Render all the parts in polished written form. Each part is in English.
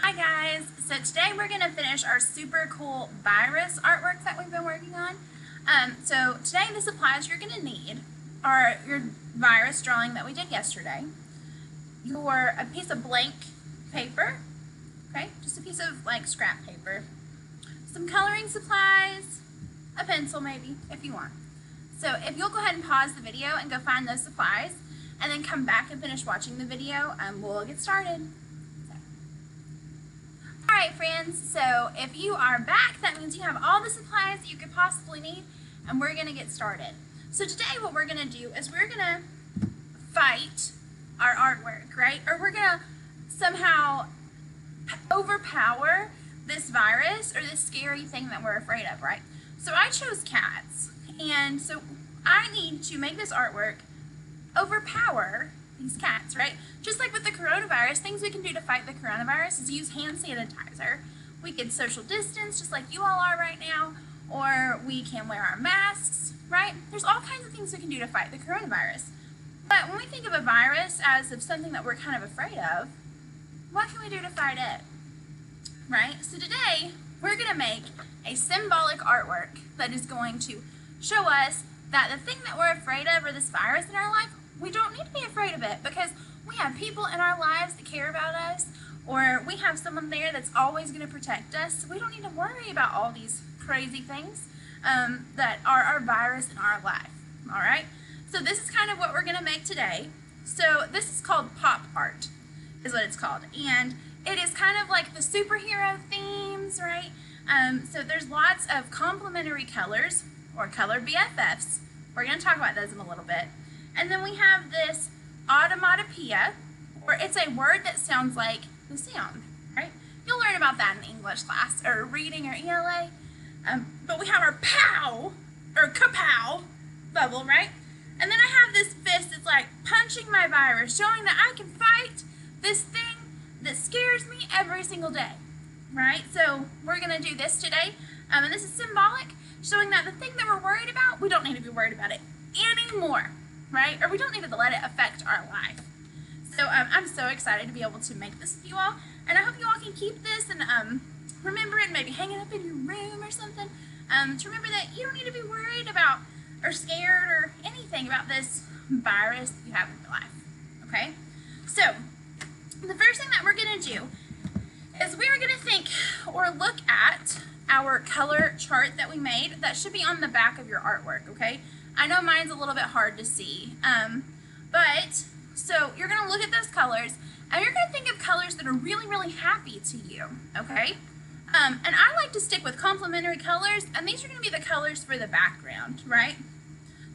Hi guys! So today we're going to finish our super cool virus artwork that we've been working on. So today the supplies you're going to need are your virus drawing that we did yesterday, a piece of blank paper, okay, just a piece of like scrap paper, some coloring supplies, a pencil maybe if you want. So if you'll go ahead and pause the video and go find those supplies and then come back and finish watching the video, we'll get started. Alright friends, so if you are back, that means you have all the supplies that you could possibly need, and we're going to get started. So today what we're going to do is we're going to fight our artwork, right? Or we're going to somehow overpower this virus or this scary thing that we're afraid of, right? So I chose cats, and so I need to make this artwork overpower these cats, right? Just like with the coronavirus, things we can do to fight the coronavirus is use hand sanitizer. We can social distance just like you all are right now, or we can wear our masks, right? There's all kinds of things we can do to fight the coronavirus. But when we think of a virus as of something that we're kind of afraid of, what can we do to fight it, right? So today, we're going to make a symbolic artwork that is going to show us that the thing that we're afraid of, or this virus in our life, we don't need to be afraid of it because we have people in our lives that care about us, or we have someone there that's always going to protect us. So we don't need to worry about all these crazy things that are our virus in our life. All right? So this is kind of what we're going to make today. So this is called pop art, is what it's called. And it is kind of like the superhero themes, right? So there's lots of complementary colors, or color BFFs. We're going to talk about those in a little bit. And then we have this automatopoeia, or it's a word that sounds like the sound, right? You'll learn about that in English class, or reading, or ELA. But we have our pow, or kapow bubble, right? And then I have this fist that's like punching my virus, showing that I can fight this thing that scares me every single day, right? So we're going to do this today, and this is symbolic, showing that the thing that we're worried about, we don't need to be worried about it anymore. Right? Or we don't need to let it affect our life. So I'm so excited to be able to make this with you all. And I hope you all can keep this and remember it, maybe hang it up in your room or something. To remember that you don't need to be worried about or scared or anything about this virus that you have in your life. Okay? So the first thing that we're going to do is we're going to think or look at our color chart that we made. That should be on the back of your artwork, okay? I know mine's a little bit hard to see, so you're going to look at those colors, and you're going to think of colors that are really, really happy to you, okay? And I like to stick with complementary colors, and these are going to be the colors for the background, right?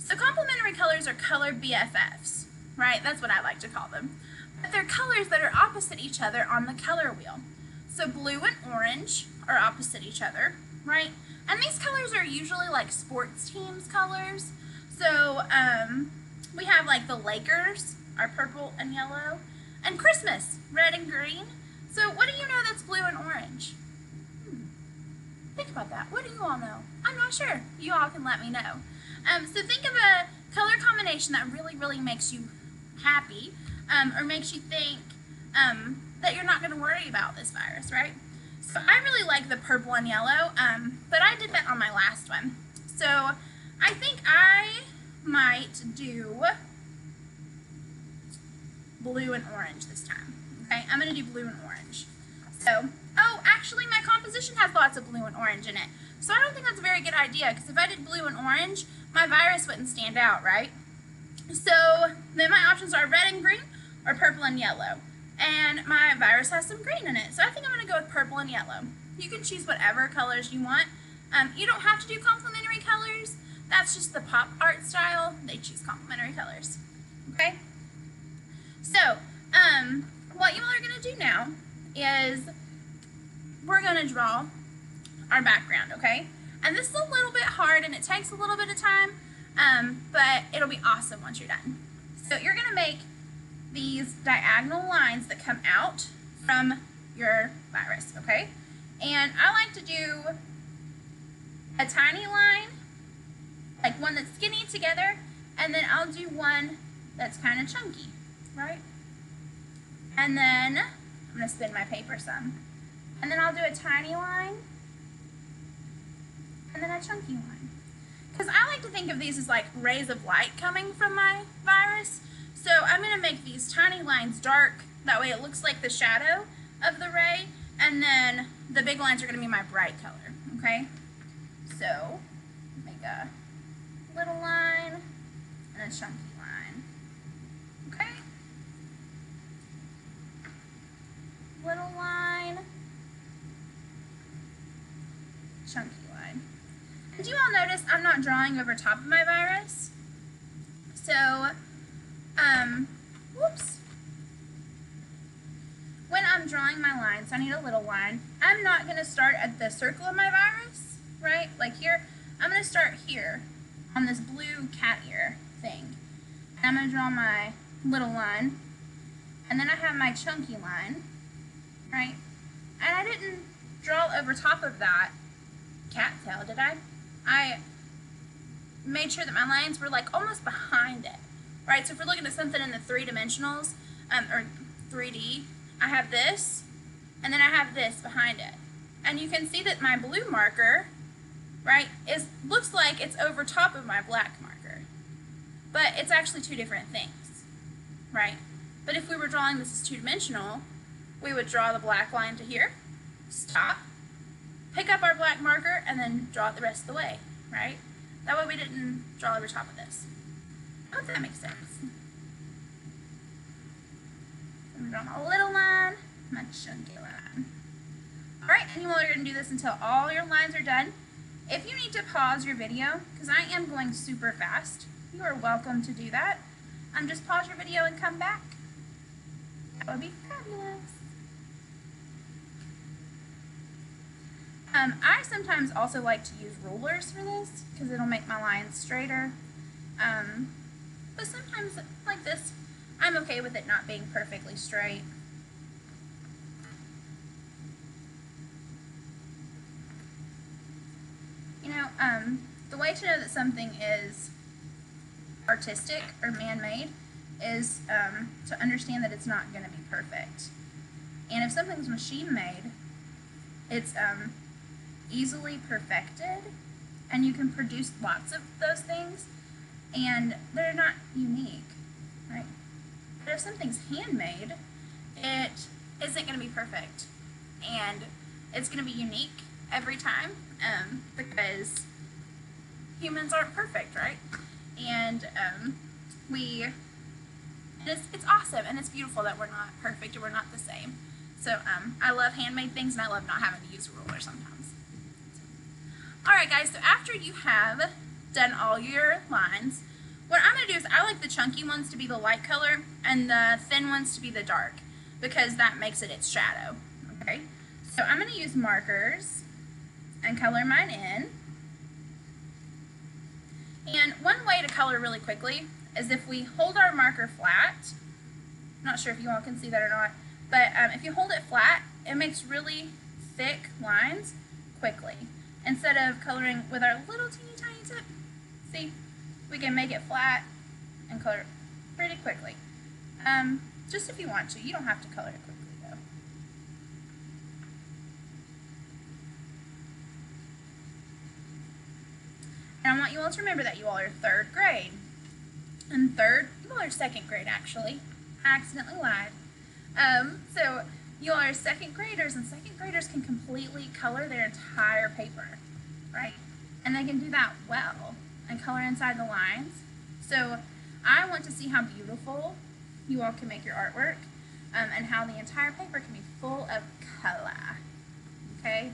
So complementary colors are color BFFs, right? That's what I like to call them. But they're colors that are opposite each other on the color wheel. So blue and orange are opposite each other, right? And these colors are usually like sports teams colors. So we have like the Lakers are purple and yellow, and Christmas, red and green. So what do you know that's blue and orange? Think about that. What do you all know? I'm not sure. You all can let me know. So think of a color combination that really, really makes you happy, or makes you think that you're not going to worry about this virus, right? So I really like the purple and yellow, but I did that on my last one. So I think I might do blue and orange this time. Okay, I'm going to do blue and orange. So, oh, actually my composition has lots of blue and orange in it. So I don't think that's a very good idea, because if I did blue and orange, my virus wouldn't stand out, right? So then my options are red and green, or purple and yellow. And my virus has some green in it. So I think I'm going to go with purple and yellow. You can choose whatever colors you want. You don't have to do complementary colors. That's just the pop art style. They choose complementary colors. Okay? So, what you all are going to do now is we're going to draw our background, okay? And this is a little bit hard and it takes a little bit of time, but it'll be awesome once you're done. So you're going to make these diagonal lines that come out from your virus, okay? And I like to do a tiny line, like one that's skinny together, and then I'll do one that's kind of chunky, right? And then I'm going to spin my paper some. And then I'll do a tiny line, and then a chunky line. Because I like to think of these as like rays of light coming from my virus. So I'm going to make these tiny lines dark. That way it looks like the shadow of the ray. And then the big lines are going to be my bright color. Okay? So make a little line and a chunky line. Okay? Little line, chunky line. Did you all notice I'm not drawing over top of my virus? So, whoops. When I'm drawing my lines, I need a little line. I'm not going to start at the circle of my virus, right? Like here, I'm going to start here on this blue cat ear thing. And I'm going to draw my little line. And then I have my chunky line, right? And I didn't draw over top of that cat tail, did I? I made sure that my lines were like almost behind it, right? So if we're looking at something in the 3-dimensionals, or 3D, I have this, and then I have this behind it. And you can see that my blue marker, right, looks like it's over top of my black marker. But it's actually two different things, right? But if we were drawing this as 2-dimensional, we would draw the black line to here, stop, pick up our black marker, and then draw it the rest of the way, right? That way we didn't draw over top of this. I hope that makes sense. I'm going to draw my little line, my chunky line. Alright, and you all are going to do this until all your lines are done. If you need to pause your video, because I am going super fast, you are welcome to do that. Just pause your video and come back. That would be fabulous. I sometimes also like to use rulers for this because it'll make my lines straighter. But sometimes, like this, I'm okay with it not being perfectly straight. You know, the way to know that something is artistic or man-made is to understand that it's not going to be perfect. And if something's machine-made, it's easily perfected, and you can produce lots of those things, and they're not unique, right? But if something's handmade, it isn't going to be perfect, and it's going to be unique every time, because humans aren't perfect, right? And it's awesome, and it's beautiful that we're not perfect, and we're not the same. So I love handmade things, and I love not having to use a ruler sometimes. Alright guys, so after you have done all your lines, what I'm going to do is I like the chunky ones to be the light color and the thin ones to be the dark, because that makes it its shadow. Okay, so I'm going to use markers and color mine in. And one way to color really quickly is if we hold our marker flat. I'm not sure if you all can see that or not, but if you hold it flat, it makes really thick lines quickly. Instead of coloring with our little teeny tiny tip, see, we can make it flat and color it pretty quickly. Just if you want to, you don't have to color it quickly though. And I want you all to remember that you all are 3rd grade. And you all are 2nd grade actually. I accidentally lied. So you all are 2nd graders, and 2nd graders can completely color their entire paper, right? And they can do that well and color inside the lines. So I want to see how beautiful you all can make your artwork, and how the entire paper can be full of color, okay?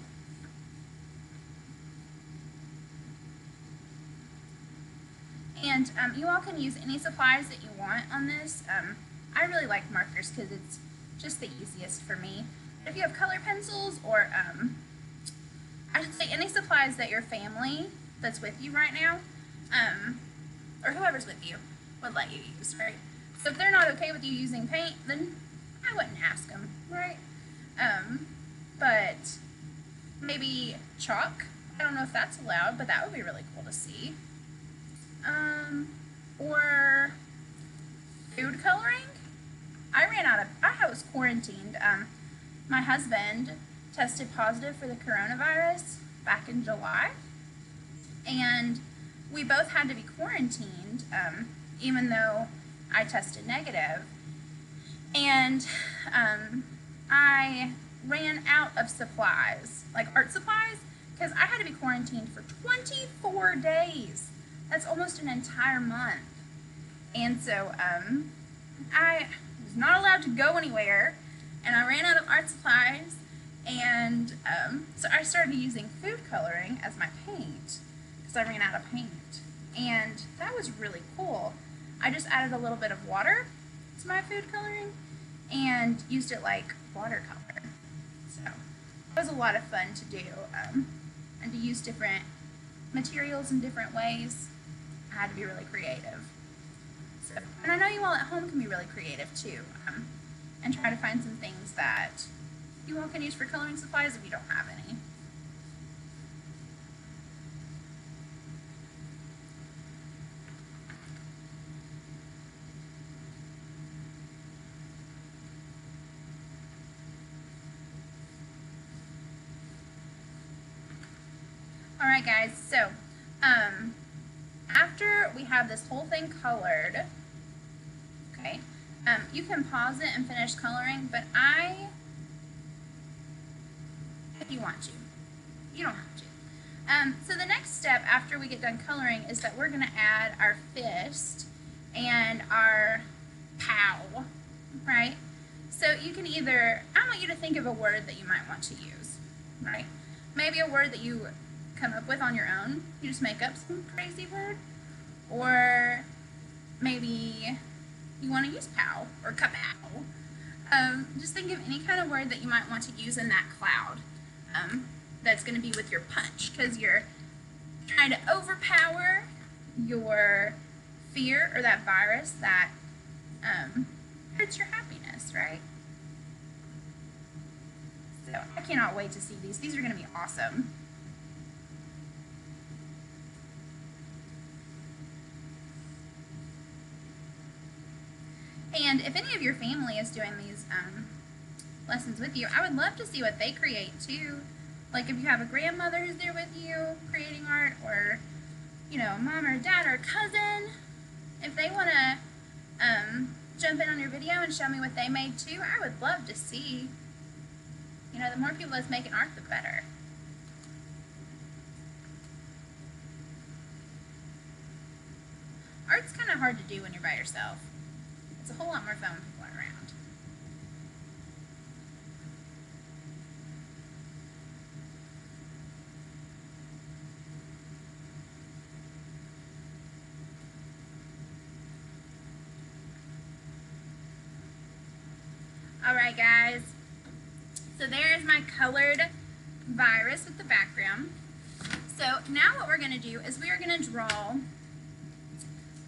And you all can use any supplies that you want on this. I really like markers because it's just the easiest for me. But if you have color pencils, or I should say any supplies that your family that's with you right now, or whoever's with you, would let you use, right? So if they're not okay with you using paint, then I wouldn't ask them, right? But maybe chalk. I don't know if that's allowed, but that would be really cool to see. Or food coloring. I was quarantined. My husband tested positive for the coronavirus back in July, and we both had to be quarantined, even though I tested negative. And I ran out of supplies, like art supplies, because I had to be quarantined for 24 days. That's almost an entire month. And so I was not allowed to go anywhere, and I ran out of art supplies, and so I started using food coloring as my paint, because I ran out of paint. And that was really cool. I just added a little bit of water to my food coloring and used it like watercolor. So it was a lot of fun to do, and to use different materials in different ways. I had to be really creative. So, and I know you all at home can be really creative too, and try to find some things that you all can use for coloring supplies if you don't have any. Alright guys, so after we have this whole thing colored, okay, you can pause it and finish coloring, but if you want to, you don't have to. So the next step after we get done coloring is that we're going to add our fist and our pow, right? So you can either, I want you to think of a word that you might want to use, right? Maybe a word that you come up with on your own. You just make up some crazy word. Or maybe you want to use pow or kapow. Just think of any kind of word that you might want to use in that cloud. That's going to be with your punch, because you're trying to overpower your fear or that virus that hurts your happiness, right? So I cannot wait to see these. These are going to be awesome. And if any of your family is doing these lessons with you, I would love to see what they create too. Like if you have a grandmother who's there with you creating art, or, you know, mom or dad or cousin, if they want to jump in on your video and show me what they made too, I would love to see. You know, the more people that's making art, the better. Art's kind of hard to do when you're by yourself. It's a whole lot more fun when people are around. Alright guys, so there's my colored virus with the background. So now what we're going to do is we are going to draw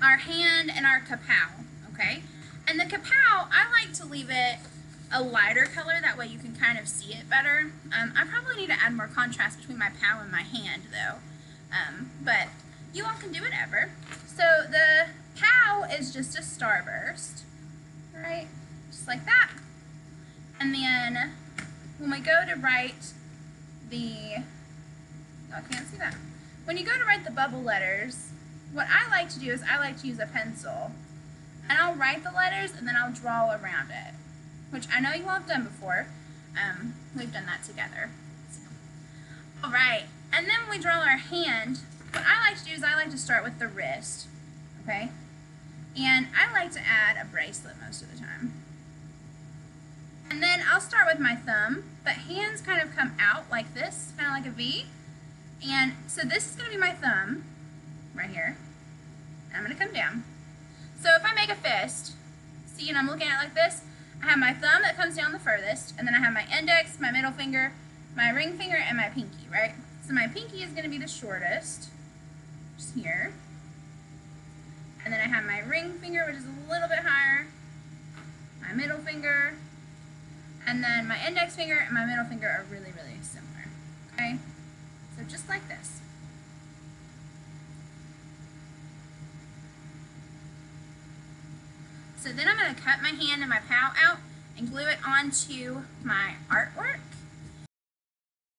our hand and our kapow, okay? And the kapow, I like to leave it a lighter color, that way you can kind of see it better. I probably need to add more contrast between my pow and my hand though, but you all can do whatever. So the pow is just a starburst, right? Just like that. And then when we go to write the, oh, I can't see that. When you go to write the bubble letters, what I like to do is I like to use a pencil. And I'll write the letters and then I'll draw around it, which I know you all have done before. We've done that together. So. All right, and then when we draw our hand, what I like to do is I like to start with the wrist, okay? And I like to add a bracelet most of the time. And then I'll start with my thumb, but hands kind of come out like this, kind of like a V. And so this is going to be my thumb, right here. And I'm going to come down. So if I make a fist, see, and I'm looking at it like this, I have my thumb that comes down the furthest, and then I have my index, my middle finger, my ring finger, and my pinky, right? So my pinky is going to be the shortest, just here. And then I have my ring finger, which is a little bit higher, my middle finger, and then my index finger and my middle finger are really, really similar, okay? So just like this. So then I'm going to cut my hand and my pow out and glue it onto my artwork.